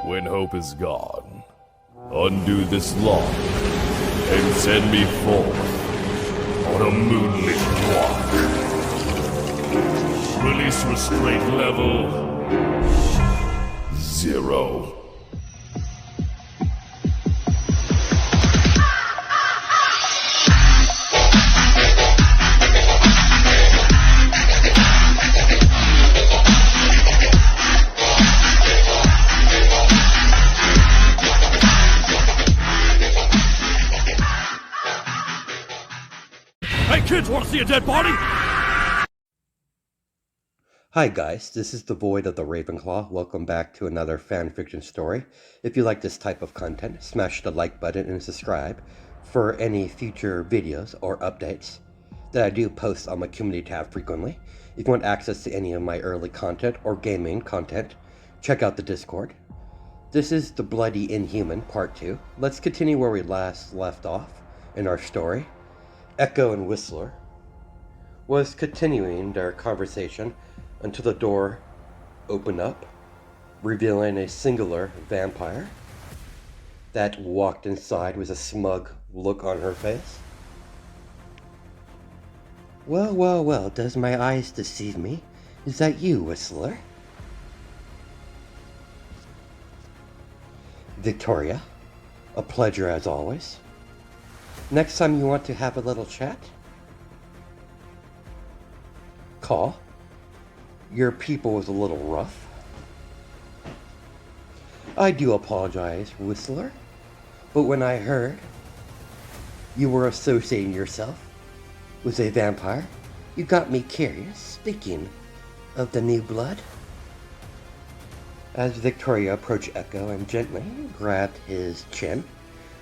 When hope is gone, undo this lock and send me forth on a moonlit walk. Release restraint level 0. Hey kids, wanna see a dead body? Hi guys, this is the Void of the Ravenclaw. Welcome back to another fanfiction story. If you like this type of content, smash the like button and subscribe for any future videos or updates that I do post on my community tab frequently. If you want access to any of my early content or gaming content, check out the Discord. This is The Bloody Inhuman Part 2. Let's continue where we last left off in our story. Echo and Whistler was continuing their conversation until the door opened up, revealing a singular vampire that walked inside with a smug look on her face. Well, does my eyes deceive me? Is that you, Whistler? Victoria, a pleasure as always. Next time you want to have a little chat, call. Your people was a little rough. I do apologize, Whistler, but when I heard you were associating yourself with a vampire, you got me curious. Speaking of the new blood. As Victoria approached Echo and gently grabbed his chin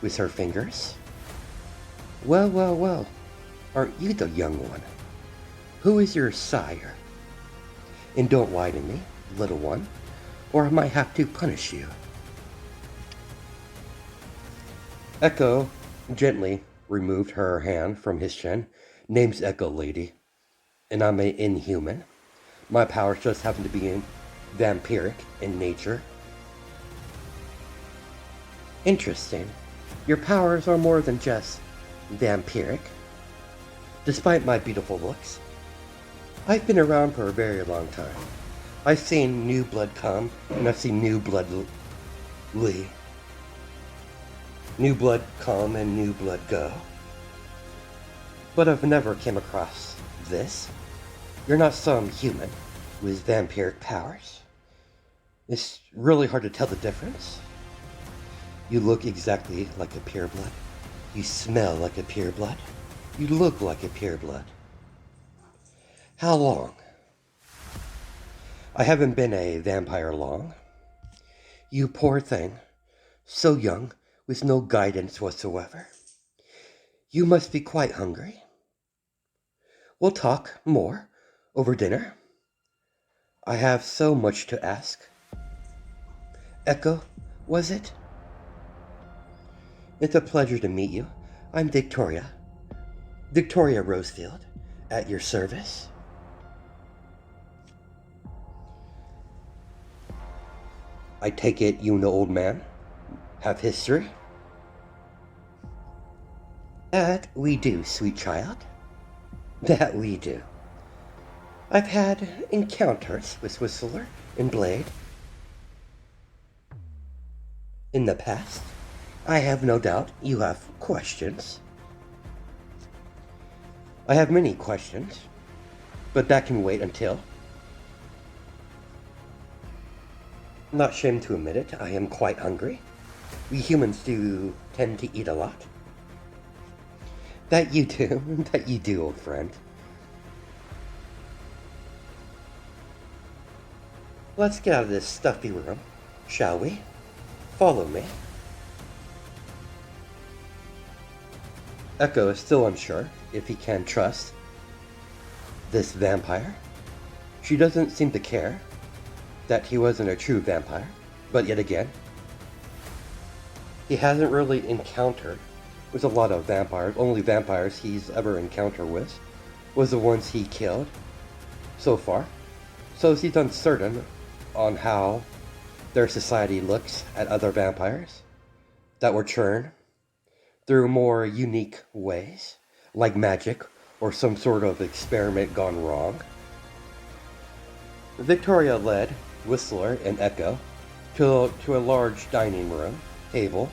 with her fingers. Well, aren't you the young one? Who is your sire? And don't lie to me, little one, or I might have to punish you. Echo gently removed her hand from his chin. Name's Echo, lady, and I'm an inhuman. My powers just happen to be vampiric in nature. Interesting. Your powers are more than just vampiric. Despite my beautiful looks, I've been around for a very long time. I've seen new blood come, and I've seen new blood leave. New blood come and new blood go. But I've never came across this. You're not some human with vampiric powers. It's really hard to tell the difference. You look exactly like a pureblood. You smell like a pureblood. You look like a pureblood. How long? I haven't been a vampire long. You poor thing. So young, with no guidance whatsoever. You must be quite hungry. We'll talk more over dinner. I have so much to ask. Echo, was it? It's a pleasure to meet you. I'm Victoria. Victoria Rosefield, at your service. I take it you and the old man have history? That we do, sweet child. That we do. I've had encounters with Whistler and Blade. In the past, I have no doubt you have questions. I have many questions, but that can wait until... I'm not ashamed to admit it, I am quite hungry. We humans do tend to eat a lot. That you do, old friend. Let's get out of this stuffy room, shall we? Follow me. Echo is still unsure if he can trust this vampire. She doesn't seem to care that he wasn't a true vampire, but yet again, he hasn't really encountered with a lot of vampires. Only vampires he's ever encountered with was the ones he killed so far. So he's uncertain on how their society looks at other vampires that were churned through more unique ways, like magic or some sort of experiment gone wrong. Victoria led Whistler and Echo to a large dining room table.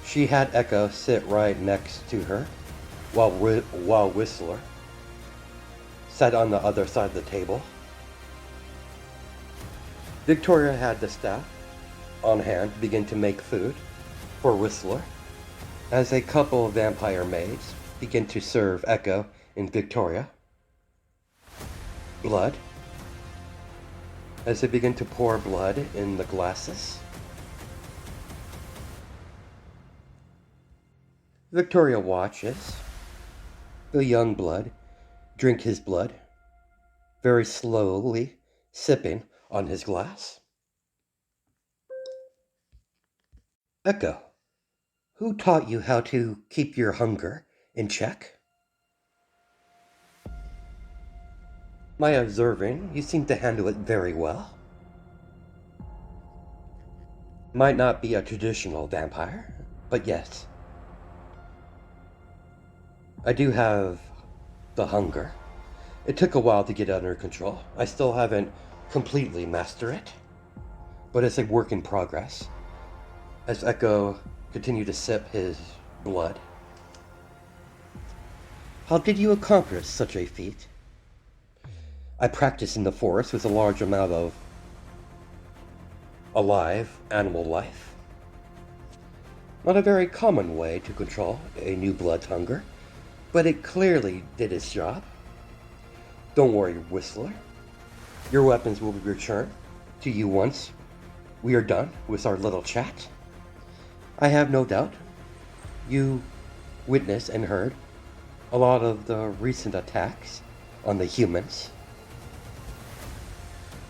She had Echo sit right next to her, while Whistler sat on the other side of the table. Victoria had the staff on hand to begin to make food for Whistler, as a couple of vampire maids begin to serve Echo and Victoria blood, as they begin to pour blood in the glasses. Victoria watches the young blood drink his blood, very slowly sipping on his glass. Echo, who taught you how to keep your hunger in check? My observing, you seem to handle it very well. Might not be a traditional vampire, but yes. I do have the hunger. It took a while to get under control. I still haven't completely mastered it, but it's a work in progress. As Echo continued to sip his blood. How did you accomplish such a feat? I practiced in the forest with a large amount of alive animal life. Not a very common way to control a new blood's hunger, but it clearly did its job. Don't worry, Whistler. Your weapons will be returned to you once we are done with our little chat. I have no doubt you witnessed and heard a lot of the recent attacks on the humans.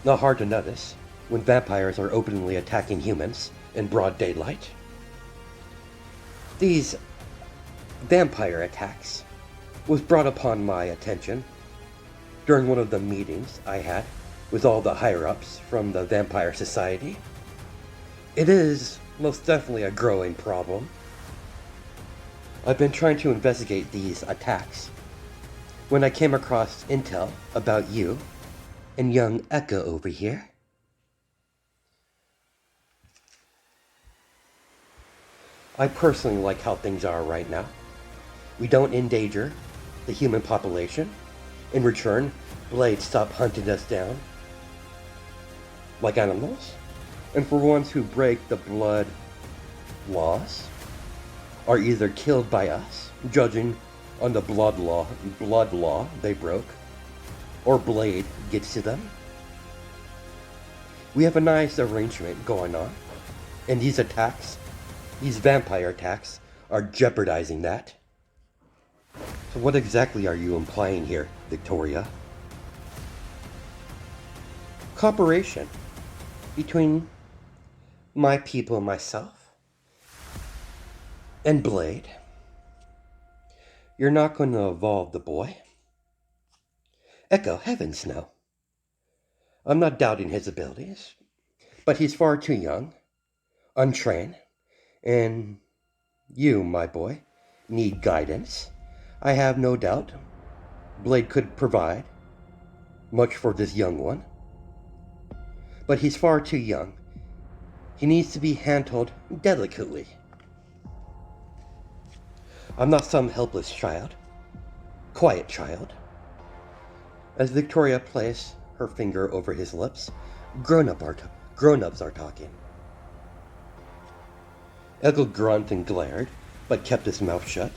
Not hard to notice when vampires are openly attacking humans in broad daylight. These vampire attacks was brought upon my attention during one of the meetings I had with all the higher-ups from the Vampire Society. It is most definitely a growing problem. I've been trying to investigate these attacks when I came across intel about you and young Echo over here. I personally like how things are right now. We don't endanger the human population. In return, blades stop hunting us down like animals. And for ones who break the blood laws are either killed by us, judging on the blood law they broke, or blade gets to them. We have a nice arrangement going on, and these attacks, these vampire attacks, are jeopardizing that. So what exactly are you implying here, Victoria? Cooperation between my people and myself and Blade. You're not going to evolve the boy. Echo, heavens no. I'm not doubting his abilities, but he's far too young, untrained, and you, my boy, need guidance. I have no doubt Blade could provide much for this young one, but he's far too young. He needs to be handled delicately. I'm not some helpless child, quiet child. As Victoria placed her finger over his lips, grown-ups are talking. Echo grunted and glared, but kept his mouth shut.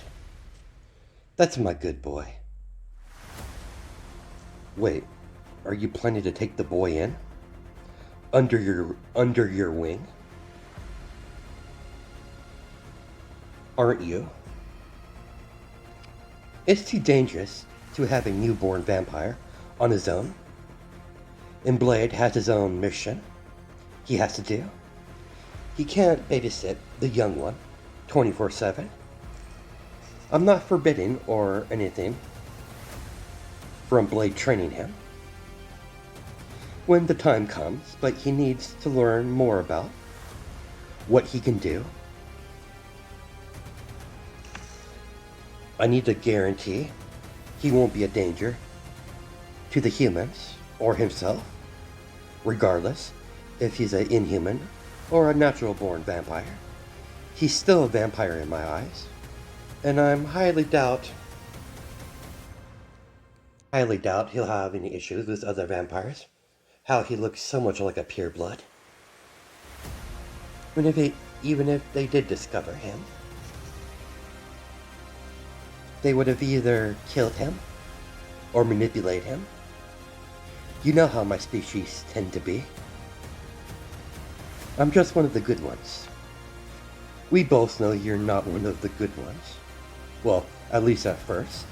That's my good boy. Wait, are you planning to take the boy in? Under your wing? Aren't you? It's too dangerous to have a newborn vampire on his own. And Blade has his own mission he has to do. He can't babysit the young one 24/7. I'm not forbidding or anything from Blade training him. when the time comes, but he needs to learn more about what he can do. I need to guarantee he won't be a danger to the humans or himself, regardless if he's an inhuman or a natural-born vampire. He's still a vampire in my eyes, and I'm highly doubt he'll have any issues with other vampires. How he looks so much like a pureblood. Even if they did discover him, they would have either killed him or manipulated him. You know how my species tend to be. I'm just one of the good ones. We both know you're not one of the good ones. Well, at least at first.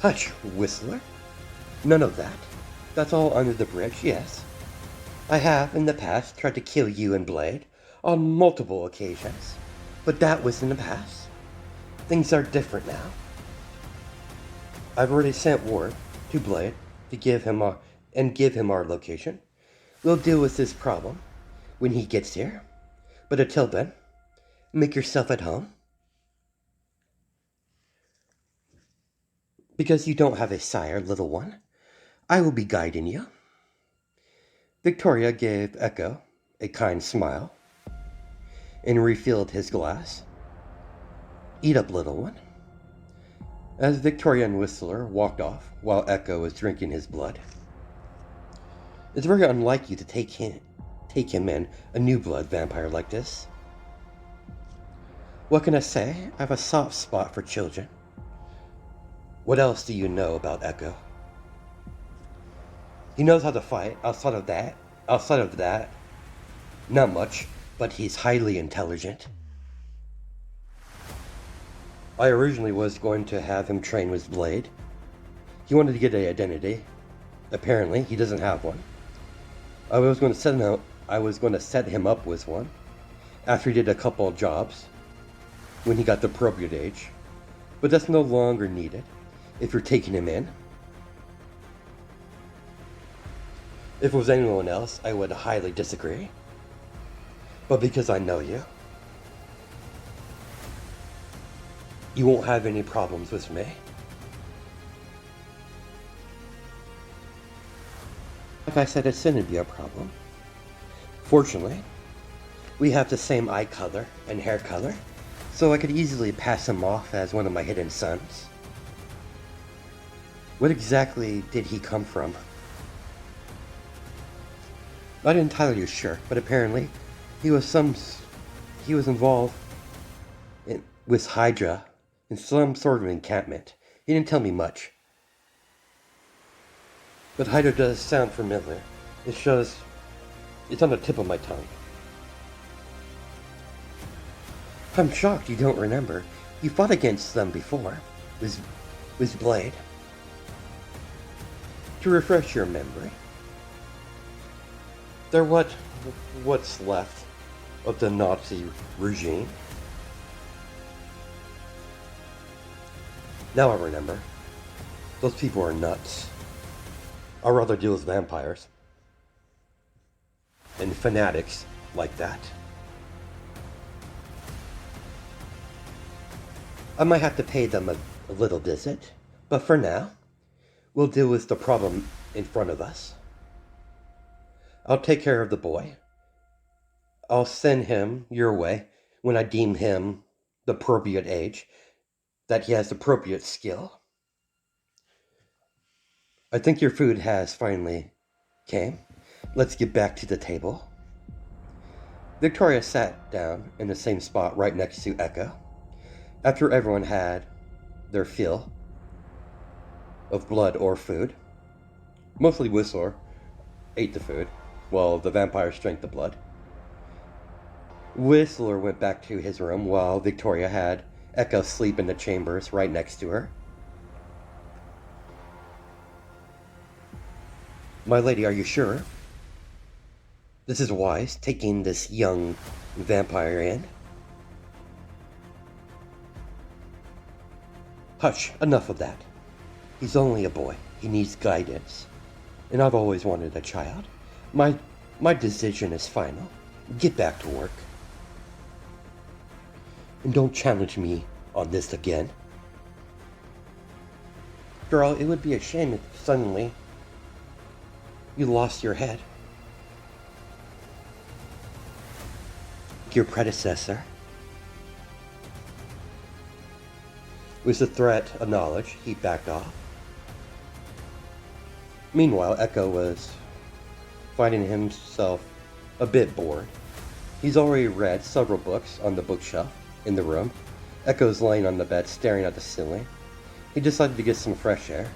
Hush, Whistler. None of that. That's all under the bridge, yes. I have, in the past, tried to kill you and Blade on multiple occasions, but that was in the past. Things are different now. I've already sent word to Blade to give him our location. We'll deal with this problem when he gets here, but until then, make yourself at home. Because you don't have a sire, little one, I will be guiding you. Victoria gave Echo a kind smile and refilled his glass. Eat up, little one. As Victoria and Whistler walked off while Echo was drinking his blood. It's very unlike you to take him in, a new blood vampire like this. What can I say? I have a soft spot for children. What else do you know about Echo? He knows how to fight. Outside of that, not much, but he's highly intelligent. I originally was going to have him train with Blade. He wanted to get an identity. Apparently, he doesn't have one. I was going to set him up with one after he did a couple of jobs when he got the appropriate age. But that's no longer needed if you're taking him in. If it was anyone else, I would highly disagree. But because I know you, you won't have any problems with me. Like I said, it shouldn't be a problem. Fortunately, we have the same eye color and hair color, so I could easily pass him off as one of my hidden sons. What exactly did he come from? Not entirely sure, but apparently he was involved with Hydra in some sort of encampment. He didn't tell me much. But Hydra does sound familiar. It's on the tip of my tongue. I'm shocked you don't remember. You fought against them before, with Blade. To refresh your memory, they're what's left of the Nazi regime. Now I remember. Those people are nuts. I'd rather deal with vampires and fanatics like that. I might have to pay them a little visit, but for now, we'll deal with the problem in front of us. I'll take care of the boy. I'll send him your way when I deem him the appropriate age, that he has appropriate skill. I think your food has finally came. Let's get back to the table. Victoria sat down in the same spot right next to Echo. After everyone had their fill of blood or food, mostly Whistler ate the food, while the vampires drank the blood. Whistler went back to his room while Victoria had Echo sleep in the chambers right next to her. My lady, are you sure? This is wise, taking this young vampire in. Hush, enough of that. He's only a boy. He needs guidance. and I've always wanted a child. My, my decision is final. Get back to work. And don't challenge me on this again. Girl, it would be a shame if suddenly you lost your head. Your predecessor. With the threat acknowledged, he backed off. Meanwhile, Echo was finding himself a bit bored. He's already read several books on the bookshelf in the room. Echo's laying on the bed staring at the ceiling. He decided to get some fresh air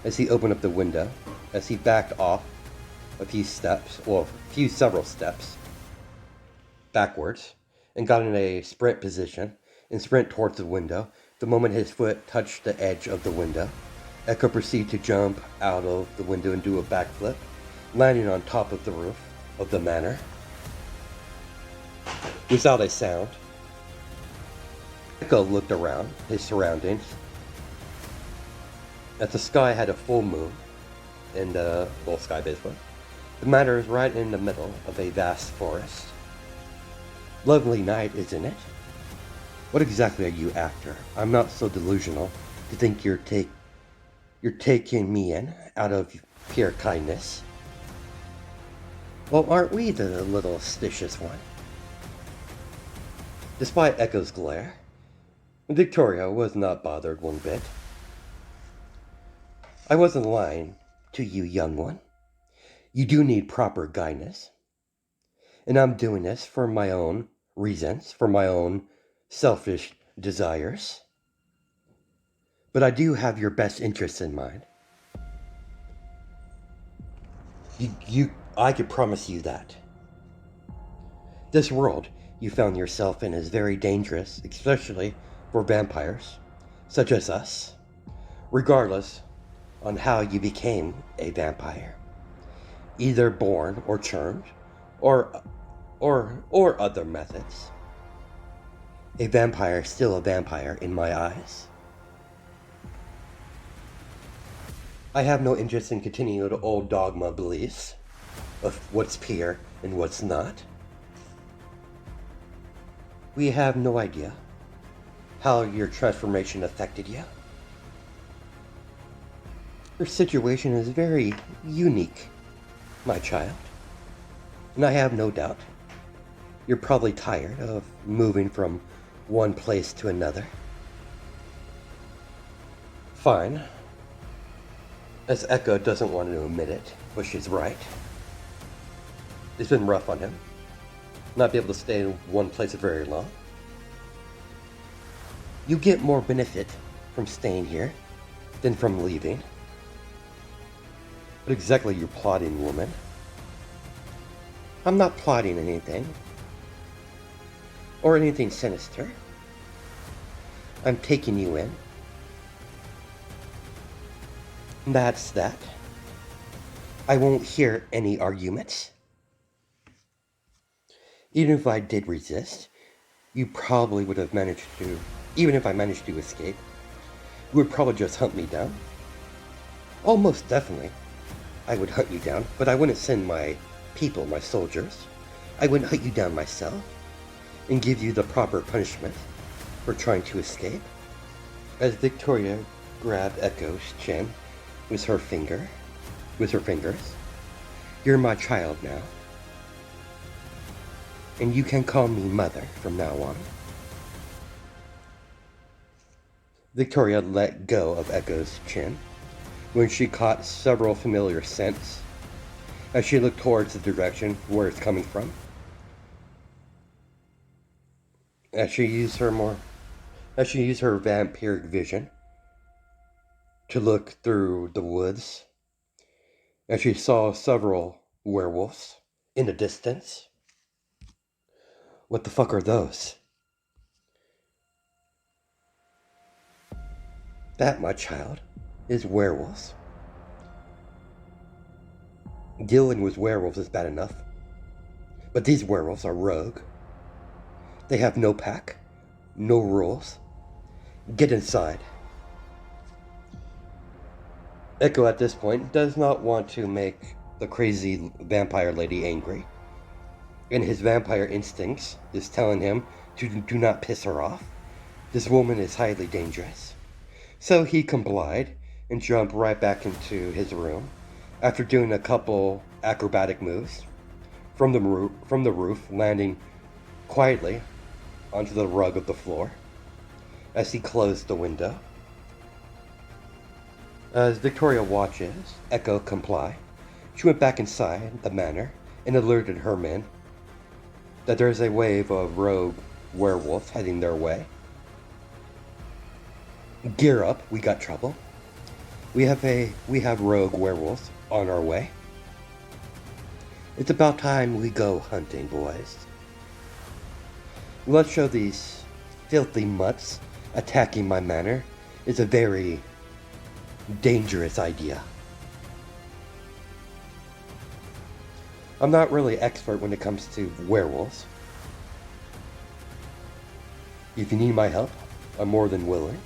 as he opened up the window, as he backed off several steps backwards and got in a sprint position and sprint towards the window. The moment his foot touched the edge of the window, Echo proceeded to jump out of the window and do a backflip, landing on top of the roof of the manor without a sound. Echo looked around his surroundings. As the sky had a full moon, and sky basically, the manor is right in the middle of a vast forest. Lovely night, isn't it? What exactly are you after? I'm not so delusional to think you're taking me in out of pure kindness. Well, aren't we the little suspicious one? Despite Echo's glare, Victoria was not bothered one bit. I wasn't lying to you, young one. You do need proper guidance. And I'm doing this for my own reasons, for my own selfish desires. But I do have your best interests in mind. I could promise you that. This world you found yourself in is very dangerous, especially for vampires, such as us, regardless on how you became a vampire. Either born or churned, or other methods. A vampire is still a vampire in my eyes. I have no interest in continuing the old dogma beliefs of what's pure and what's not. We have no idea how your transformation affected you. Your situation is very unique, my child. And I have no doubt you're probably tired of moving from one place to another. Fine. As Echo doesn't want to admit it, but she's right. It's been rough on him. Not be able to stay in one place for very long. You get more benefit from staying here than from leaving. What exactly are you plotting, woman? I'm not plotting anything. Or anything sinister. I'm taking you in. That's that. I won't hear any arguments. Even if I did resist, you probably would have managed to, even if I managed to escape, you would probably just hunt me down. Almost definitely, I would hunt you down, but I wouldn't send my people, my soldiers. I wouldn't hunt you down myself and give you the proper punishment for trying to escape. As Victoria grabbed Echo's chin with her fingers, you're my child now. And you can call me Mother from now on. Victoria let go of Echo's chin when she caught several familiar scents as she looked towards the direction where it's coming from. As she used her vampiric vision to look through the woods, as she saw several werewolves in the distance. What the fuck are those? That, my child, is werewolves. Dealing with werewolves is bad enough, but these werewolves are rogue. They have no pack, no rules. Get inside. Echo at this point does not want to make the crazy vampire lady angry, and his vampire instincts is telling him to do not piss her off. This woman is highly dangerous. So he complied and jumped right back into his room after doing a couple acrobatic moves from the roof, landing quietly onto the rug of the floor as he closed the window. As Victoria watches Echo comply, she went back inside the manor and alerted her men that there is a wave of rogue werewolves heading their way. Gear up, we got trouble. We have rogue werewolves on our way. It's about time we go hunting, boys. Let's show these filthy mutts attacking my manor is a very dangerous idea. I'm not really expert when it comes to werewolves. If you need my help, I'm more than willing.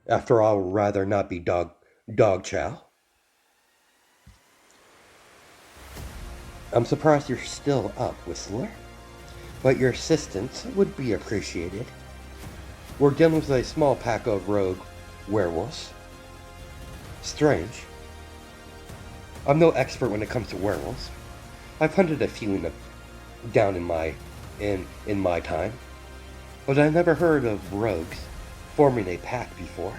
After all, I'd rather not be dog chow. I'm surprised you're still up, Whistler, but your assistance would be appreciated. We're dealing with a small pack of rogue werewolves. Strange. I'm no expert when it comes to werewolves. I've hunted a few down in my time, but I never heard of rogues forming a pack before.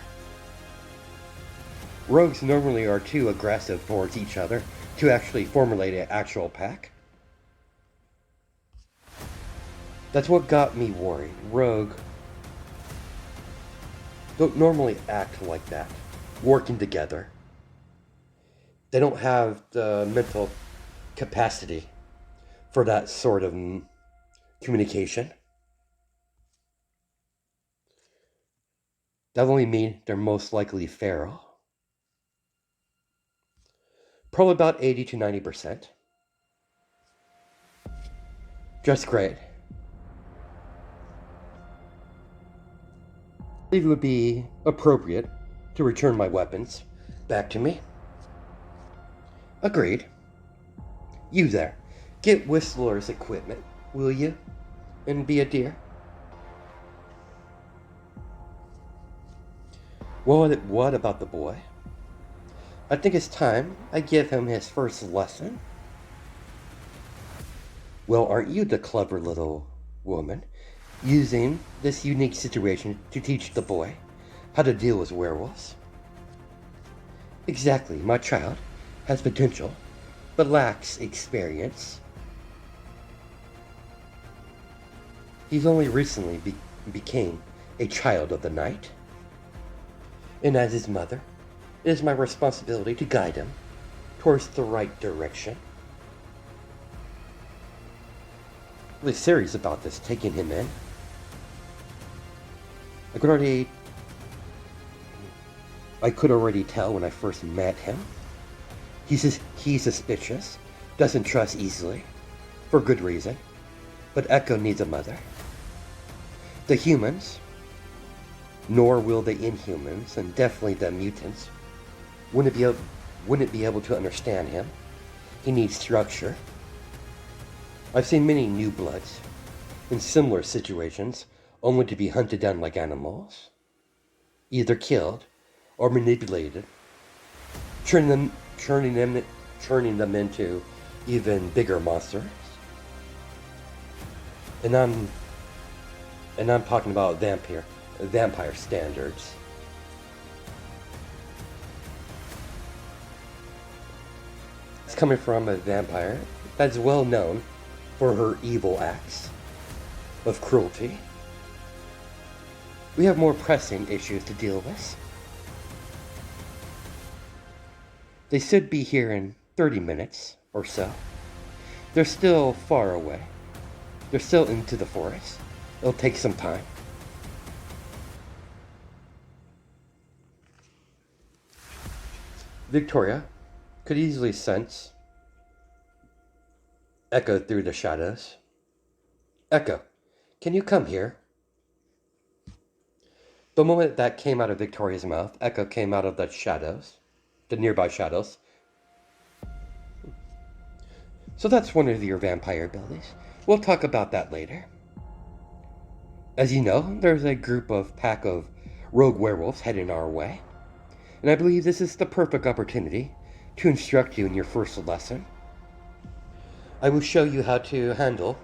Rogues normally are too aggressive towards each other to actually formulate an actual pack. That's what got me worried. Rogue don't normally act like that, working together. They don't have the mental capacity for that sort of communication. That only means they're most likely feral. Probably about 80 to 90%. Just great. I believe it would be appropriate to return my weapons back to me. Agreed. You there, get Whistler's equipment, will you? And be a dear. What about the boy? I think it's time I give him his first lesson. Well, aren't you the clever little woman using this unique situation to teach the boy how to deal with werewolves? Exactly, my child has potential, but lacks experience. He's only recently became a child of the night, and as his mother, it is my responsibility to guide him towards the right direction. Really serious about this, taking him in. I could already tell when I first met him. He's suspicious, doesn't trust easily, for good reason. But Echo needs a mother. The humans, nor will the inhumans, and definitely the mutants, wouldn't be able to understand him. He needs structure. I've seen many new bloods in similar situations, only to be hunted down like animals, either killed or manipulated, turning them into even bigger monsters. And I'm talking about vampire standards. It's coming from a vampire that's well known for her evil acts of cruelty. We have more pressing issues to deal with. They should be here in 30 minutes or so. They're still far away. They're still into the forest. It'll take some time. Victoria could easily sense Echo through the shadows. Echo, can you come here? The moment that came out of Victoria's mouth, Echo came out of the shadows, the nearby shadows. So that's one of your vampire abilities. We'll talk about that later. As you know, there's a pack of rogue werewolves heading our way, and I believe this is the perfect opportunity to instruct you in your first lesson. I will show you how to handle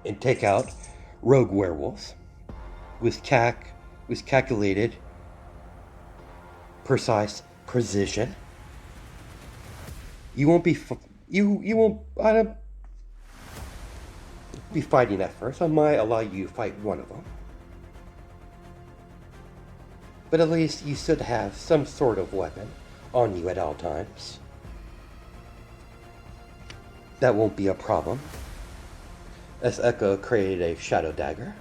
and take out rogue werewolves with calculated, precise precision. You won't be be fighting at first. I might allow you to fight one of them, but at least you should have some sort of weapon on you at all times. That won't be a problem, as Echo created a shadow dagger.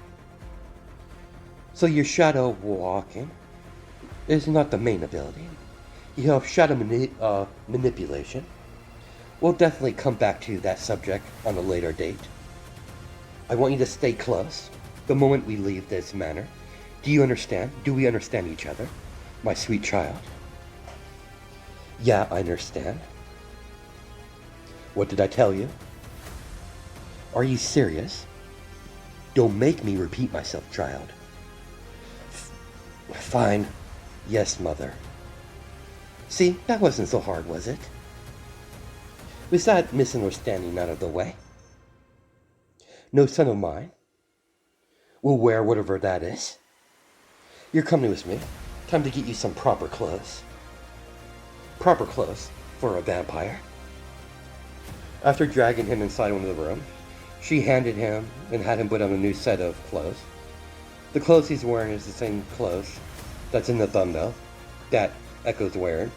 So your shadow walking is not the main ability. You have shadow manipulation. We'll definitely come back to that subject on a later date. I want you to stay close the moment we leave this manor. Do you understand? Do we understand each other, my sweet child? Yeah, I understand. What did I tell you? Are you serious? Don't make me repeat myself, child. Fine. Yes, mother. See, that wasn't so hard, was it? Was that misunderstanding out of the way? No son of mine will wear whatever that is. You're coming with me. Time to get you some proper clothes. Proper clothes for a vampire. After dragging him inside one of the rooms, she handed him and had him put on a new set of clothes. The clothes he's wearing is the same clothes that's in the thumbnail that Echo's wearing,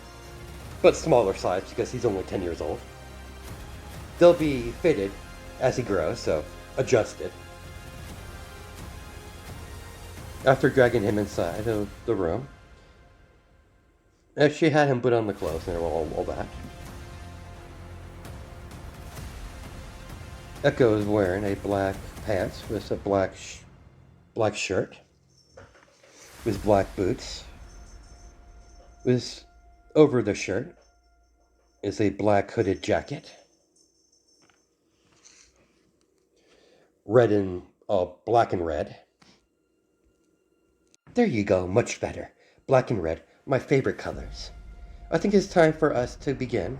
but smaller size because he's only 10 years old. They'll be fitted as he grows, so adjusted. After dragging him inside of the room, she had him put on the clothes and all that. Echo is wearing a black pants with a black shirt with black boots. With over the shirt is a black hooded jacket, black and red. There you go, much better. Black and red, my favorite colors. I think it's time for us to begin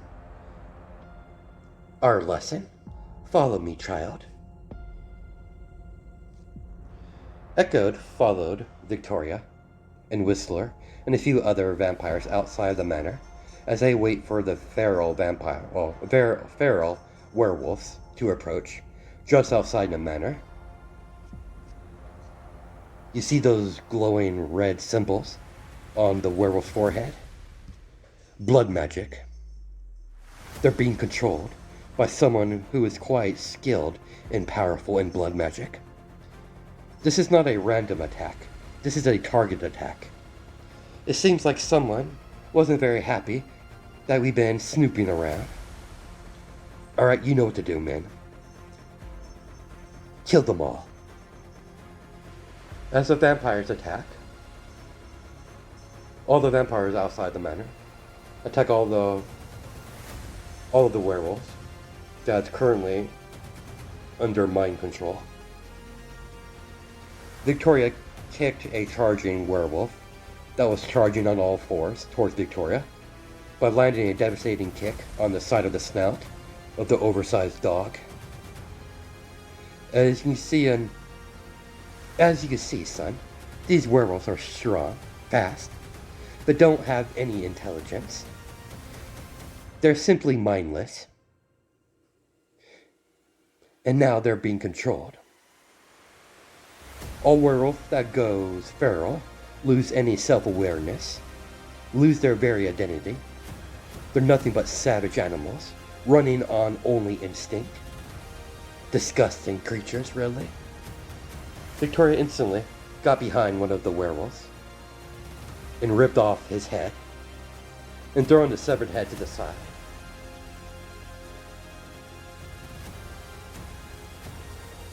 our lesson. Follow me, child. Echo followed Victoria and Whistler and a few other vampires outside the manor as they wait for the feral werewolves to approach just outside the manor. You see those glowing red symbols on the werewolf's forehead? Blood magic. They're being controlled by someone who is quite skilled and powerful in blood magic. This is not a random attack. This is a target attack. It seems like someone wasn't very happy that we've been snooping around. Alright, you know what to do, men. Kill them all. As the vampires attack, all the vampires outside the manor attack all of the werewolves that's currently under mind control. Victoria kicked a charging werewolf that was charging on all fours towards Victoria by landing a devastating kick on the side of the snout of the oversized dog. As you can see, son, these werewolves are strong, fast, but don't have any intelligence. They're simply mindless. And now they're being controlled. All werewolves that goes feral lose any self-awareness, lose their very identity. They're nothing but savage animals, running on only instinct. Disgusting creatures, really. Victoria instantly got behind one of the werewolves and ripped off his head and throwing the severed head to the side.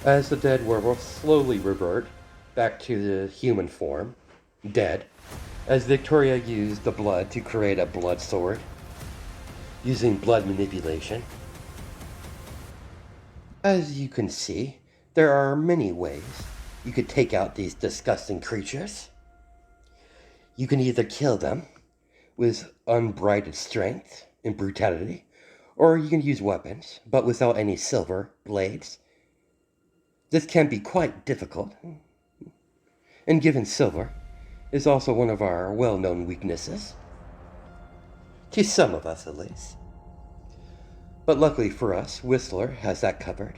As the dead werewolf slowly revert back to the human form, dead, as Victoria used the blood to create a blood sword, using blood manipulation. As you can see, there are many ways you could take out these disgusting creatures. You can either kill them with unbridled strength and brutality, or you can use weapons, but without any silver blades. This can be quite difficult, and given silver is also one of our well-known weaknesses. To some of us, at least. But luckily for us, Whistler has that covered,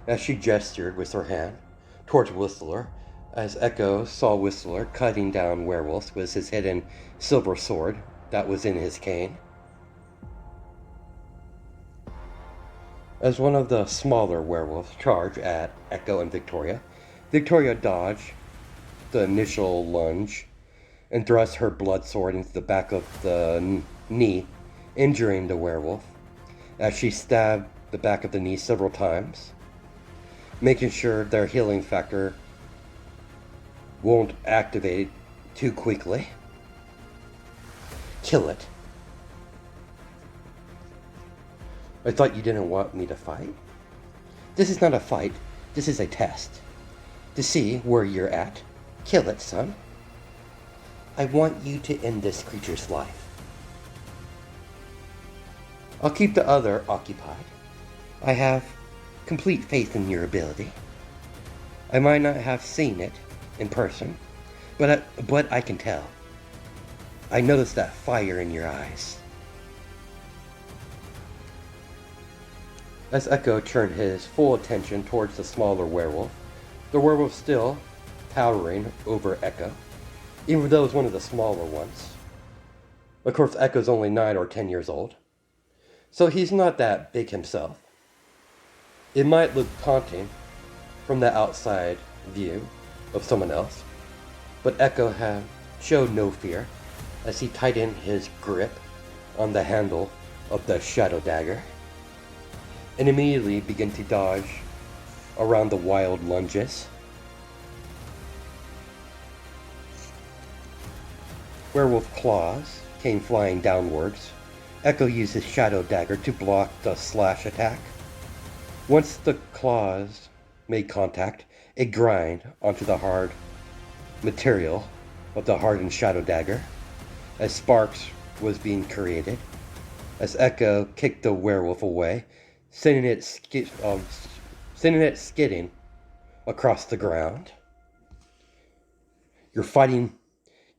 as she gestured with her hand towards Whistler, as Echo saw Whistler cutting down werewolves with his hidden silver sword that was in his cane. As one of the smaller werewolves charged at Echo and Victoria, Victoria dodged the initial lunge and thrust her blood sword into the back of the knee, injuring the werewolf, as she stabbed the back of the knee several times, making sure their healing factor won't activate too quickly. Kill it. I thought you didn't want me to fight? This is not a fight, this is a test. To see where you're at. Kill it, son. I want you to end this creature's life. I'll keep the other occupied. I have complete faith in your ability. I might not have seen it in person, but I can tell. I notice that fire in your eyes. As Echo turned his full attention towards the smaller werewolf, the werewolf still towering over Echo, even though it was one of the smaller ones. Of course, Echo's only 9 or 10 years old, so he's not that big himself. It might look taunting from the outside view of someone else, but Echo showed no fear as he tightened his grip on the handle of the shadow dagger and immediately began to dodge around the wild lunges. Werewolf claws came flying downwards. Echo used his shadow dagger to block the slash attack. Once the claws made contact, it grind onto the hard material of the hardened shadow dagger as sparks was being created, as Echo kicked the werewolf away, sending it skidding across the ground. You're fighting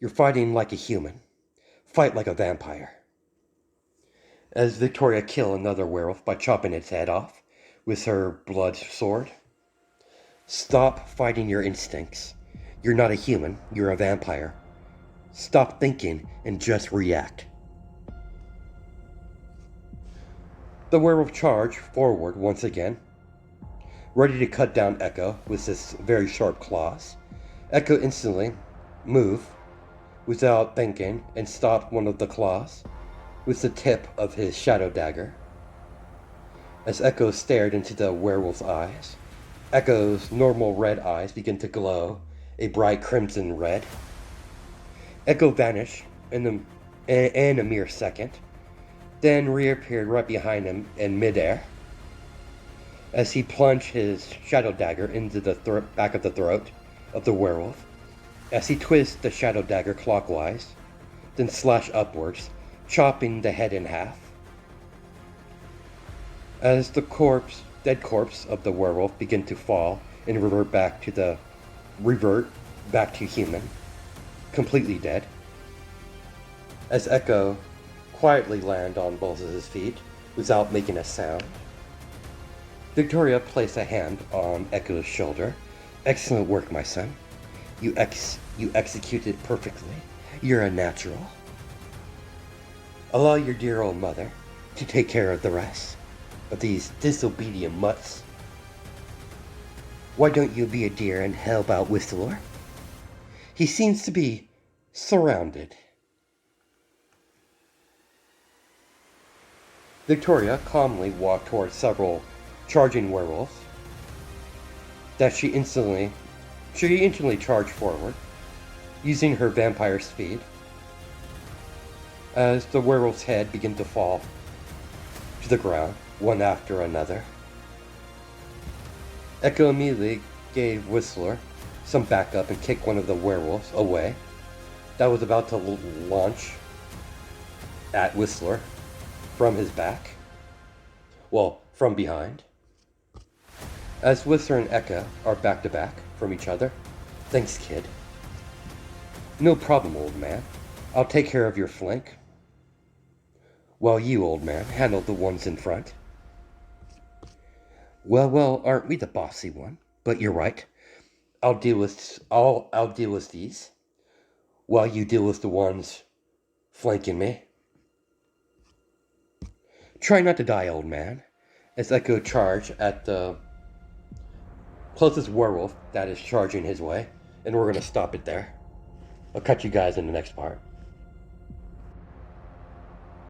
like a human. Fight like a vampire. As Victoria killed another werewolf by chopping its head off with her blood sword. Stop fighting your instincts. You're not a human, you're a vampire. Stop thinking and just react. The werewolf charged forward once again, ready to cut down Echo with his very sharp claws. Echo instantly moved without thinking and stopped one of the claws with the tip of his shadow dagger. As Echo stared into the werewolf's eyes, Echo's normal red eyes began to glow a bright crimson red. Echo vanished in a mere second, then reappeared right behind him in midair as he plunged his shadow dagger into the back of the throat of the werewolf, as he twisted the shadow dagger clockwise, then slashed upwards, chopping the head in half. As the dead corpse of the werewolf began to fall and revert back to human, completely dead, as Echo quietly landed on both of his feet without making a sound. Victoria placed a hand on Echo's shoulder. Excellent work, my son. You executed perfectly. You're a natural. Allow your dear old mother to take care of the rest of these disobedient mutts. Why don't you be a dear and help out Whistler? He seems to be surrounded. Victoria calmly walked towards several charging werewolves that she instantly charged forward, using her vampire speed. As the werewolf's head began to fall to the ground, one after another, Echo immediately gave Whistler some backup and kicked one of the werewolves away that was about to launch at Whistler from his back. Well, from behind. As Whistler and Eka are back to back from each other. Thanks, kid. No problem, old man. I'll take care of your flank, while you, old man, handle the ones in front. Well, aren't we the bossy one? But you're right. I'll deal with these, while you deal with the ones flanking me. Try not to die, old man, as Echo charge at the closest werewolf that is charging his way, and we're gonna stop it there. I'll catch you guys in the next part.